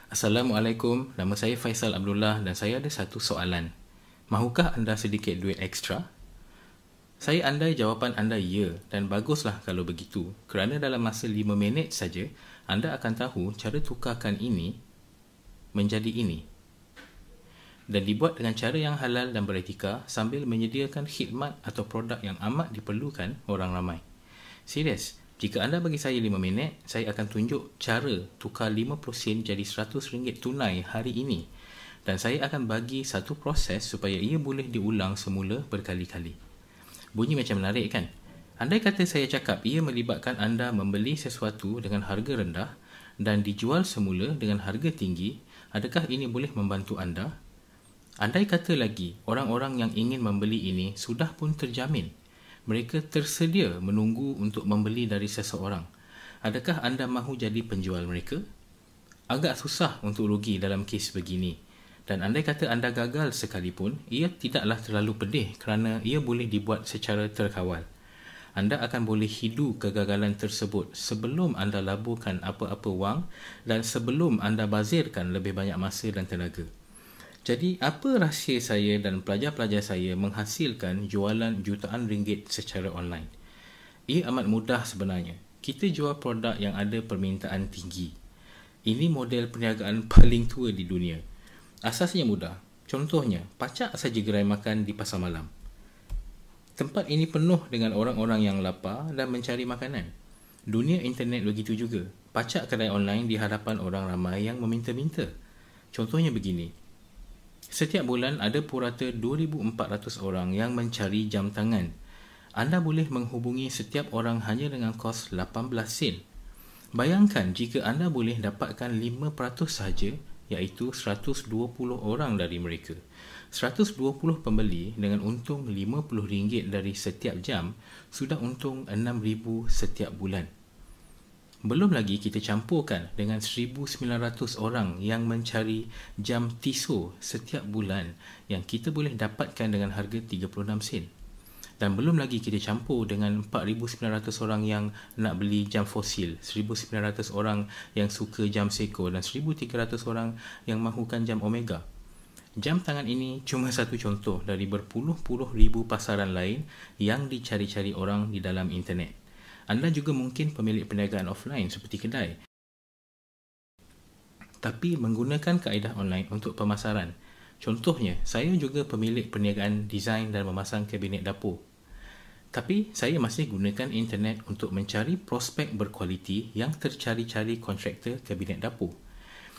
Assalamualaikum, nama saya Faisal Abdullah dan saya ada satu soalan. Mahukah anda sedikit duit ekstra? Saya andai jawapan anda ya dan baguslah kalau begitu, kerana dalam masa 5 minit saja anda akan tahu cara tukarkan ini menjadi ini dan dibuat dengan cara yang halal dan beretika sambil menyediakan khidmat atau produk yang amat diperlukan orang ramai. Serius, jika anda bagi saya 5 minit, saya akan tunjuk cara tukar 50 sen jadi RM100 tunai hari ini dan saya akan bagi satu proses supaya ia boleh diulang semula berkali-kali. Bunyi macam menarik kan? Andai kata saya cakap ia melibatkan anda membeli sesuatu dengan harga rendah dan dijual semula dengan harga tinggi, adakah ini boleh membantu anda? Andai kata lagi orang-orang yang ingin membeli ini sudah pun terjamin, mereka tersedia menunggu untuk membeli dari seseorang. Adakah anda mahu jadi penjual mereka? Agak susah untuk rugi dalam kes begini. Dan andai kata anda gagal sekalipun, ia tidaklah terlalu pedih kerana ia boleh dibuat secara terkawal. Anda akan boleh hidu kegagalan tersebut sebelum anda laburkan apa-apa wang dan sebelum anda bazirkan lebih banyak masa dan tenaga. Jadi, apa rahsia saya dan pelajar-pelajar saya menghasilkan jualan jutaan ringgit secara online? Ia amat mudah sebenarnya. Kita jual produk yang ada permintaan tinggi. Ini model perniagaan paling tua di dunia. Asasnya mudah. Contohnya, pacak saja gerai makan di pasar malam. Tempat ini penuh dengan orang-orang yang lapar dan mencari makanan. Dunia internet begitu juga. Pacak kedai online di hadapan orang ramai yang meminta-minta. Contohnya begini. Setiap bulan ada purata 2,400 orang yang mencari jam tangan. Anda boleh menghubungi setiap orang hanya dengan kos 18 sen. Bayangkan jika anda boleh dapatkan 5% sahaja, iaitu 120 orang dari mereka. 120 pembeli dengan untung RM50 dari setiap jam, sudah untung RM6,000 setiap bulan. Belum lagi kita campurkan dengan 1,900 orang yang mencari jam tiso setiap bulan yang kita boleh dapatkan dengan harga 36 sen. Dan belum lagi kita campur dengan 4,900 orang yang nak beli jam fosil, 1,900 orang yang suka jam Seiko dan 1,300 orang yang mahukan jam Omega. Jam tangan ini cuma satu contoh dari berpuluh-puluh ribu pasaran lain yang dicari-cari orang di dalam internet. Anda juga mungkin pemilik perniagaan offline seperti kedai, tapi menggunakan kaedah online untuk pemasaran. Contohnya, saya juga pemilik perniagaan desain dan memasang kabinet dapur. Tapi saya masih gunakan internet untuk mencari prospek berkualiti yang tercari-cari kontraktor kabinet dapur.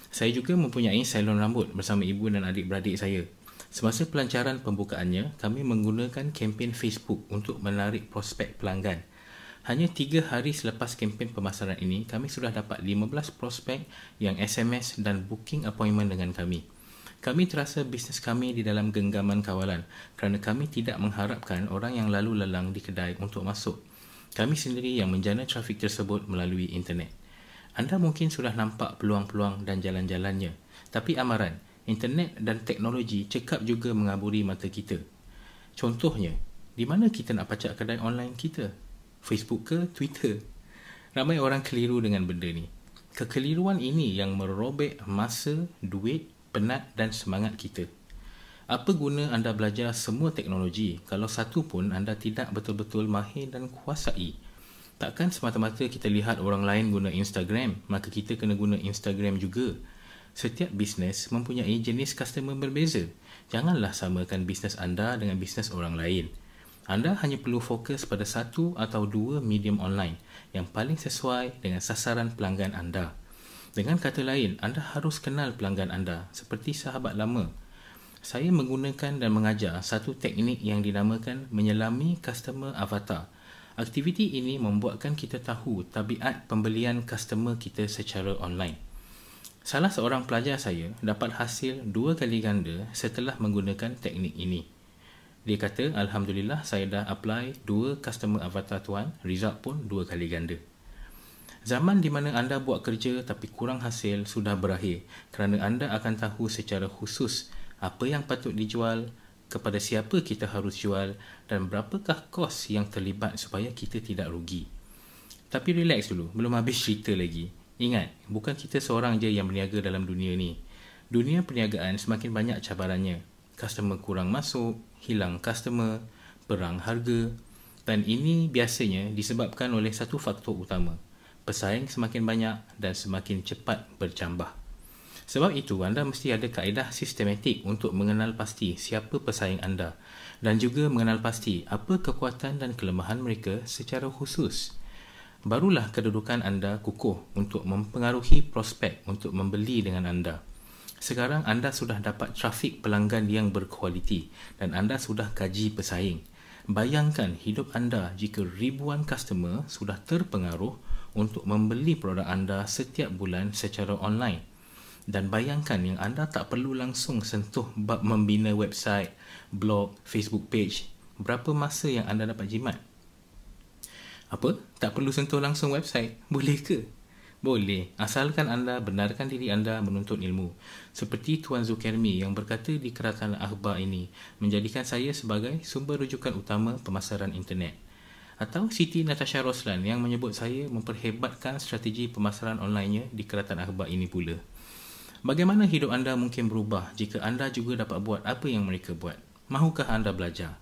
Saya juga mempunyai salon rambut bersama ibu dan adik-beradik saya. Semasa pelancaran pembukaannya, kami menggunakan kempen Facebook untuk menarik prospek pelanggan. Hanya 3 hari selepas kempen pemasaran ini, kami sudah dapat 15 prospek yang SMS dan booking appointment dengan kami. Kami terasa bisnes kami di dalam genggaman kawalan kerana kami tidak mengharapkan orang yang lalu lalang di kedai untuk masuk. Kami sendiri yang menjana trafik tersebut melalui internet. Anda mungkin sudah nampak peluang-peluang dan jalan-jalannya. Tapi amaran, internet dan teknologi cekap juga mengaburi mata kita. Contohnya, di mana kita nak pacak kedai online kita? Facebook ke Twitter? Ramai orang keliru dengan benda ni. Kekeliruan ini yang merobek masa, duit, penat dan semangat kita. Apa guna anda belajar semua teknologi kalau satu pun anda tidak betul-betul mahir dan kuasai? Takkan semata-mata kita lihat orang lain guna Instagram, maka kita kena guna Instagram juga. Setiap bisnes mempunyai jenis customer berbeza. Janganlah samakan bisnes anda dengan bisnes orang lain. Anda hanya perlu fokus pada satu atau dua medium online yang paling sesuai dengan sasaran pelanggan anda. Dengan kata lain, anda harus kenal pelanggan anda seperti sahabat lama. Saya menggunakan dan mengajar satu teknik yang dinamakan menyelami customer avatar. Aktiviti ini membuatkan kita tahu tabiat pembelian customer kita secara online. Salah seorang pelajar saya dapat hasil 2 kali ganda setelah menggunakan teknik ini. Dia kata, Alhamdulillah saya dah apply 2 customer avatar tuan, result pun 2 kali ganda. Zaman di mana anda buat kerja tapi kurang hasil sudah berakhir kerana anda akan tahu secara khusus apa yang patut dijual, kepada siapa kita harus jual dan berapakah kos yang terlibat supaya kita tidak rugi. Tapi relax dulu, belum habis cerita lagi. Ingat, bukan kita seorang je yang berniaga dalam dunia ni. Dunia perniagaan semakin banyak cabarannya. Customer kurang masuk, hilang customer, perang harga, dan ini biasanya disebabkan oleh satu faktor utama. Pesaing semakin banyak dan semakin cepat bercambah. Sebab itu, anda mesti ada kaedah sistematik untuk mengenal pasti siapa pesaing anda dan juga mengenal pasti apa kekuatan dan kelemahan mereka secara khusus. Barulah kedudukan anda kukuh untuk mempengaruhi prospek untuk membeli dengan anda. Sekarang anda sudah dapat trafik pelanggan yang berkualiti dan anda sudah gaji pesaing. Bayangkan hidup anda jika ribuan customer sudah terpengaruh untuk membeli produk anda setiap bulan secara online. Dan bayangkan yang anda tak perlu langsung sentuh bab membina website, blog, Facebook page. Berapa masa yang anda dapat jimat? Apa? Tak perlu sentuh langsung website? Boleh ke? Boleh, asalkan anda benarkan diri anda menuntut ilmu. Seperti Tuan Zulkarmi yang berkata di keratan akhbar ini, menjadikan saya sebagai sumber rujukan utama pemasaran internet. Atau Siti Natasha Roslan yang menyebut saya memperhebatkan strategi pemasaran online-nya di keratan akhbar ini pula. Bagaimana hidup anda mungkin berubah jika anda juga dapat buat apa yang mereka buat? Mahukah anda belajar?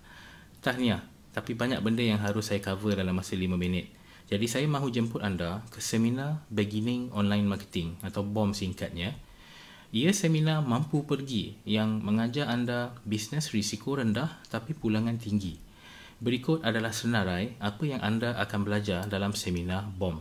Tahniah, tapi banyak benda yang harus saya cover dalam masa 5 minit. Jadi saya mahu jemput anda ke seminar Beginning Online Marketing atau BOM singkatnya. Ia seminar mampu pergi yang mengajar anda bisnes risiko rendah tapi pulangan tinggi. Berikut adalah senarai apa yang anda akan belajar dalam seminar BOM.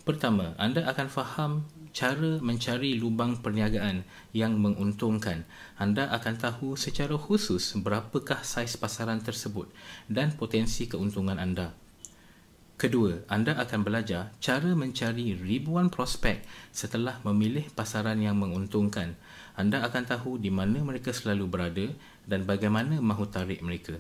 Pertama, anda akan faham cara mencari lubang perniagaan yang menguntungkan. Anda akan tahu secara khusus berapakah saiz pasaran tersebut dan potensi keuntungan anda. Kedua, anda akan belajar cara mencari ribuan prospek setelah memilih pasaran yang menguntungkan. Anda akan tahu di mana mereka selalu berada dan bagaimana mahu tarik mereka.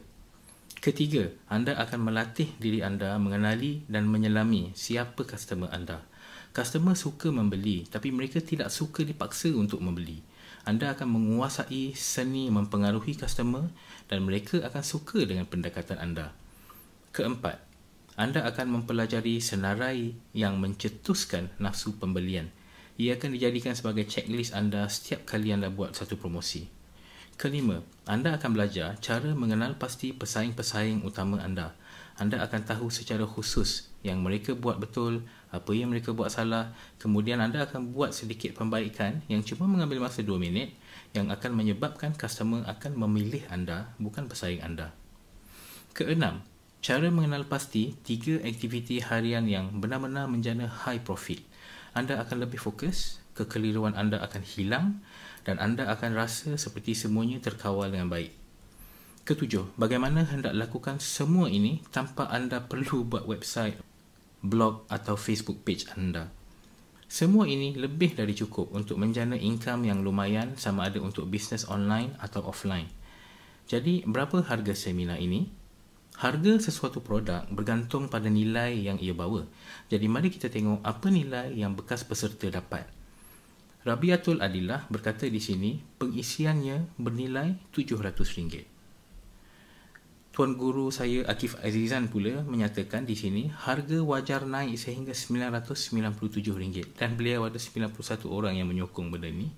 Ketiga, anda akan melatih diri anda mengenali dan menyelami siapa customer anda. Customer suka membeli, tapi mereka tidak suka dipaksa untuk membeli. Anda akan menguasai seni mempengaruhi customer dan mereka akan suka dengan pendekatan anda. Keempat, anda akan mempelajari senarai yang mencetuskan nafsu pembelian. Ia akan dijadikan sebagai checklist anda setiap kali anda buat satu promosi. Kelima, anda akan belajar cara mengenal pasti pesaing-pesaing utama anda. Anda akan tahu secara khusus yang mereka buat betul, apa yang mereka buat salah. Kemudian anda akan buat sedikit pembaikan yang cuma mengambil masa 2 minit yang akan menyebabkan customer akan memilih anda, bukan pesaing anda. Keenam, cara mengenal pasti 3 aktiviti harian yang benar-benar menjana high profit. Anda akan lebih fokus, kekeliruan anda akan hilang dan anda akan rasa seperti semuanya terkawal dengan baik. Ketujuh, bagaimana hendak lakukan semua ini tanpa anda perlu buat website, blog atau Facebook page anda. Semua ini lebih dari cukup untuk menjana income yang lumayan sama ada untuk bisnes online atau offline. Jadi, berapa harga seminar ini? Harga sesuatu produk bergantung pada nilai yang ia bawa. Jadi, mari kita tengok apa nilai yang bekas peserta dapat. Rabiatul Adillah berkata di sini, pengisiannya bernilai RM700. Tuan Guru saya Akif Azizan pula menyatakan di sini, harga wajar naik sehingga RM997 dan beliau ada 91 orang yang menyokong benda ni.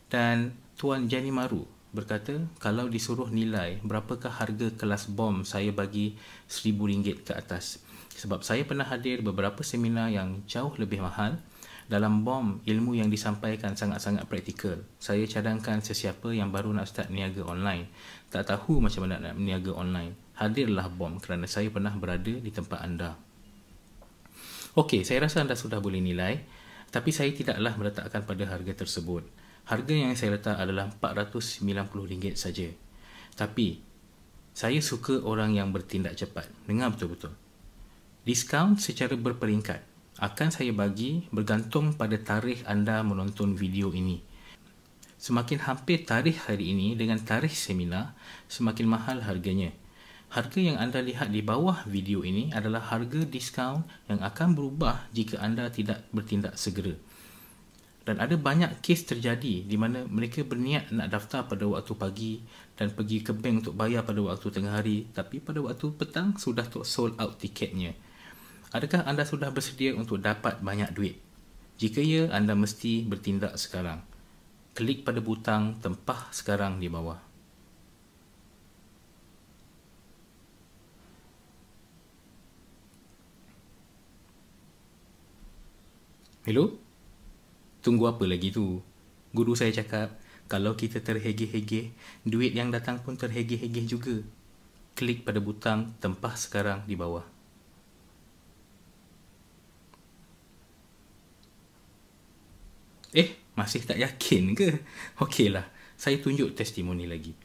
Dan Tuan Jani Maru berkata, kalau disuruh nilai berapakah harga kelas BOM, saya bagi RM1,000 ke atas. Sebab saya pernah hadir beberapa seminar yang jauh lebih mahal. Dalam BOM, ilmu yang disampaikan sangat-sangat praktikal. Saya cadangkan sesiapa yang baru nak start niaga online, tak tahu macam mana nak niaga online, hadirlah BOM kerana saya pernah berada di tempat anda. Okey, saya rasa anda sudah boleh nilai, tapi saya tidaklah meletakkan pada harga tersebut. Harga yang saya letak adalah RM490 saja. Tapi, saya suka orang yang bertindak cepat. Dengar betul-betul. Diskaun secara berperingkat akan saya bagi bergantung pada tarikh anda menonton video ini. Semakin hampir tarikh hari ini dengan tarikh seminar, semakin mahal harganya. Harga yang anda lihat di bawah video ini adalah harga diskaun yang akan berubah jika anda tidak bertindak segera. Dan ada banyak kes terjadi di mana mereka berniat nak daftar pada waktu pagi dan pergi ke bank untuk bayar pada waktu tengah hari, tapi pada waktu petang sudah sold out tiketnya. Adakah anda sudah bersedia untuk dapat banyak duit? Jika ya, anda mesti bertindak sekarang. Klik pada butang tempah sekarang di bawah. Hello? Tunggu apa lagi tu? Guru saya cakap, kalau kita terhegeh-hegeh, duit yang datang pun terhegeh-hegeh juga. Klik pada butang tempah sekarang di bawah. Masih tak yakin ke? Okeylah, saya tunjuk testimoni lagi.